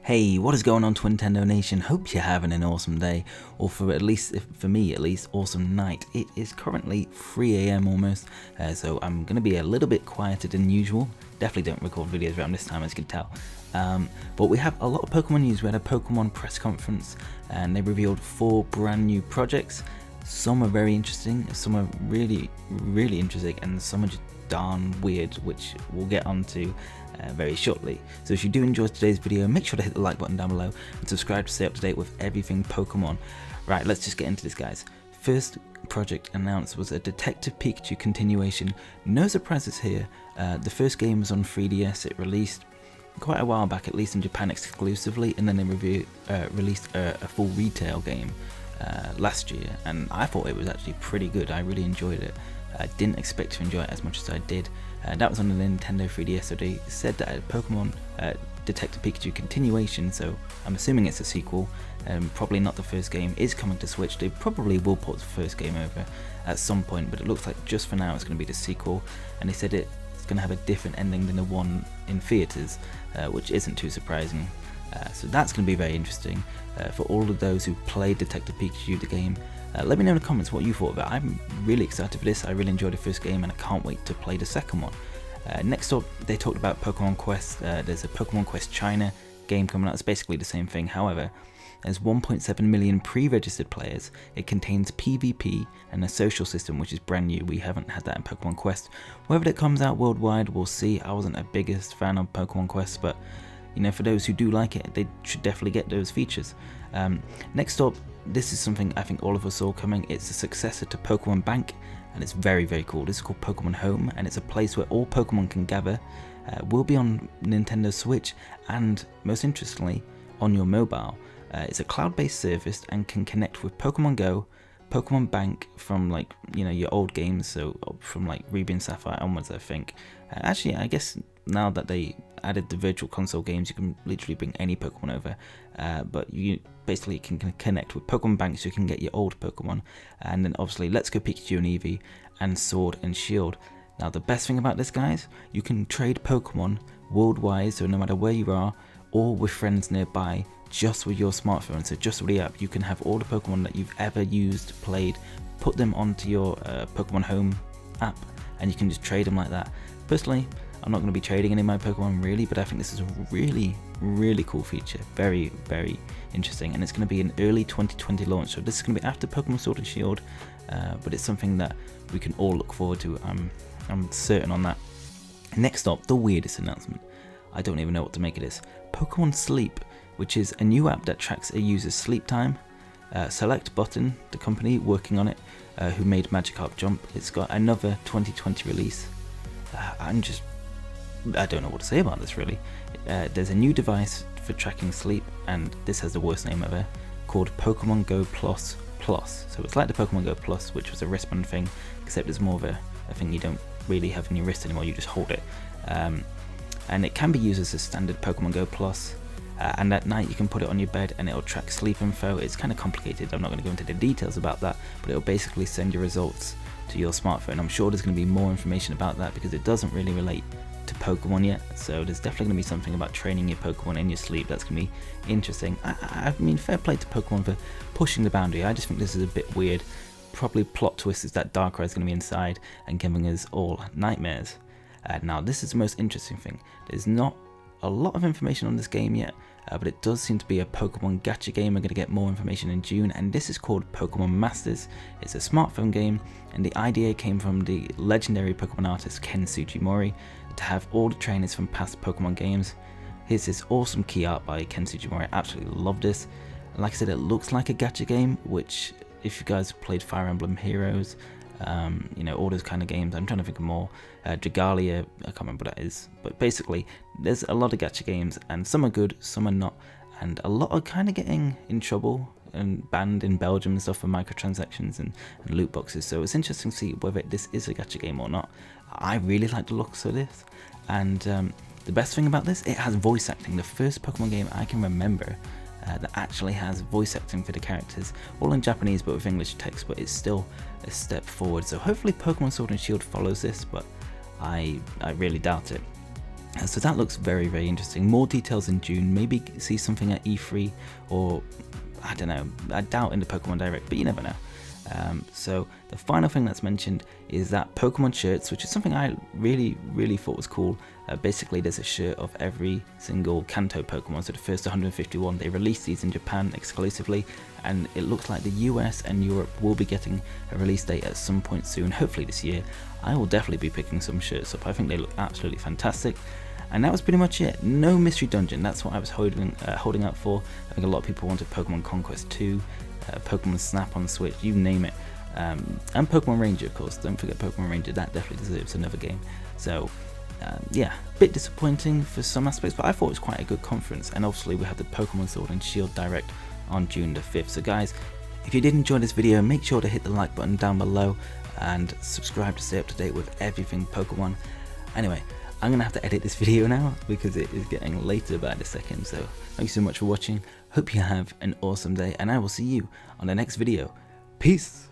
Hey, what is going on, Twintendo Nation? Hope you're having an awesome day, or for me at least, awesome night. It is currently 3 AM almost, so I'm going to be a little bit quieter than usual. Definitely don't record videos around this time, as you can tell. But we have a lot of Pokemon news. We had a Pokemon press conference, and they revealed 4 brand new projects. Some are very interesting, some are really interesting, and some are just darn weird, which we'll get onto very shortly. So if you do enjoy today's video, make sure to hit the like button down below and subscribe to stay up to date with everything Pokemon. Right, let's just get into this, guys. First project announced was a Detective Pikachu continuation. No surprises here. The first game was on 3DS. It released quite a while back, at least in Japan exclusively, and then they released a full retail game last year, and I thought it was actually pretty good. I really enjoyed it. I didn't expect to enjoy it as much as I did. That was on the Nintendo 3DS, so they said that a Pokemon Detective Pikachu continuation, so I'm assuming it's a sequel, probably not the first game, is coming to Switch. They probably will put the first game over at some point, but it looks like just for now it's going to be the sequel, and they said it's going to have a different ending than the one in theaters, which isn't too surprising. So that's going to be very interesting for all of those who played Detective Pikachu the game. Let me know in the comments what you thought of it. I'm really excited for this. I really enjoyed the first game and I can't wait to play the second one. Next up, they talked about Pokemon Quest. There's a Pokemon Quest China game coming out. It's basically the same thing. However, there's 1.7 million pre-registered players. It contains PvP and a social system, which is brand new. We haven't had that in Pokemon Quest. Whether it comes out worldwide, we'll see. I wasn't a biggest fan of Pokemon Quest, but you know, for those who do like it, they should definitely get those features. Next up, this is something I think all of us saw coming. It's a successor to Pokemon Bank, and it's very cool. This is called Pokemon Home, and it's a place where all Pokemon can gather. Will be on Nintendo Switch, and most interestingly, on your mobile. It's a cloud-based service and can connect with Pokemon Go, Pokemon Bank from, like, you know, your old games, so from like Ruby and Sapphire onwards, I think. Actually, I guess now that they added the virtual console games, you can literally bring any Pokemon over, but you basically can connect with Pokemon Bank so you can get your old Pokemon, and then obviously Let's Go Pikachu and Eevee, and Sword and Shield. Now the best thing about this, guys, you can trade Pokemon worldwide, so no matter where you are, or with friends nearby, just with your smartphone. So just with the app, you can have all the Pokemon that you've ever used, played, put them onto your Pokemon Home app, and you can just trade them like that. Personally, I'm not going to be trading any of my Pokemon really, but I think this is a really cool feature. Very interesting, and it's going to be an early 2020 launch. So this is going to be after Pokemon Sword and Shield, but it's something that we can all look forward to. I'm certain on that. Next up, the weirdest announcement. I don't even know what to make of this. Pokemon Sleep, which is a new app that tracks a user's sleep time. Select Button, the company working on it, who made Magikarp Jump. It's got another 2020 release. I don't know what to say about this really. There's a new device for tracking sleep, and this has the worst name ever, called Pokemon Go Plus Plus. So it's like the Pokemon Go Plus, which was a wristband thing, except it's more of a thing you don't really have in your wrist anymore, you just hold it. And it can be used as a standard Pokemon Go Plus, and at night you can put it on your bed and it'll track sleep info. It's kind of complicated, I'm not going to go into the details about that, but it'll basically send your results to your smartphone. I'm sure there's going to be more information about that because it doesn't really relate to Pokemon yet, so there's definitely going to be something about training your Pokemon in your sleep that's going to be interesting. I mean, fair play to Pokemon for pushing the boundary. I just think this is a bit weird. Probably plot twist is that Darkrai is going to be inside and giving us all nightmares. Now this is the most interesting thing. There's not a lot of information on this game yet, but it does seem to be a Pokemon gacha game. We're going to get more information in June, and this is called Pokemon Masters. It's a smartphone game, and the idea came from the legendary Pokemon artist Ken Sugimori to have all the trainers from past Pokemon games. Here's this awesome key art by Ken Sugimori. I absolutely love this. Like I said, it looks like a gacha game, which if you guys have played Fire Emblem Heroes, you know, all those kind of games. I'm trying to think of more. Dragalia, I can't remember what that is. But basically, there's a lot of gacha games, and some are good, some are not. And a lot are kind of getting in trouble and banned in Belgium and stuff for microtransactions and loot boxes. So it's interesting to see whether this is a gacha game or not. I really like the looks of this. And the best thing about this, it has voice acting. The first Pokemon game I can remember that actually has voice acting for the characters, all in Japanese but with English text, but it's still a step forward. So hopefully Pokemon Sword and Shield follows this, but I really doubt it. So that looks very, very interesting. More details in June, maybe see something at E3, or I don't know, I doubt in the Pokemon Direct, but you never know. So the final thing that's mentioned is that Pokemon Shirts, which is something I really thought was cool. Basically there's a shirt of every single Kanto Pokemon, so the first 151, they released these in Japan exclusively, and it looks like the US and Europe will be getting a release date at some point soon, hopefully this year. I will definitely be picking some shirts up. I think they look absolutely fantastic. And that was pretty much it. No mystery dungeon, that's what I was holding out for. I think a lot of people wanted Pokemon Conquest 2, Pokemon Snap on Switch, you name it. And Pokemon Ranger, of course, don't forget Pokemon Ranger, that definitely deserves another game. So yeah, a bit disappointing for some aspects, but I thought it was quite a good conference. And obviously we have the Pokemon Sword and Shield Direct on June the 5th. So guys, if you did enjoy this video, make sure to hit the like button down below and subscribe to stay up to date with everything Pokemon. Anyway, I'm going to have to edit this video now because it is getting later by the second. So thank you so much for watching. Hope you have an awesome day, and I will see you on the next video. Peace!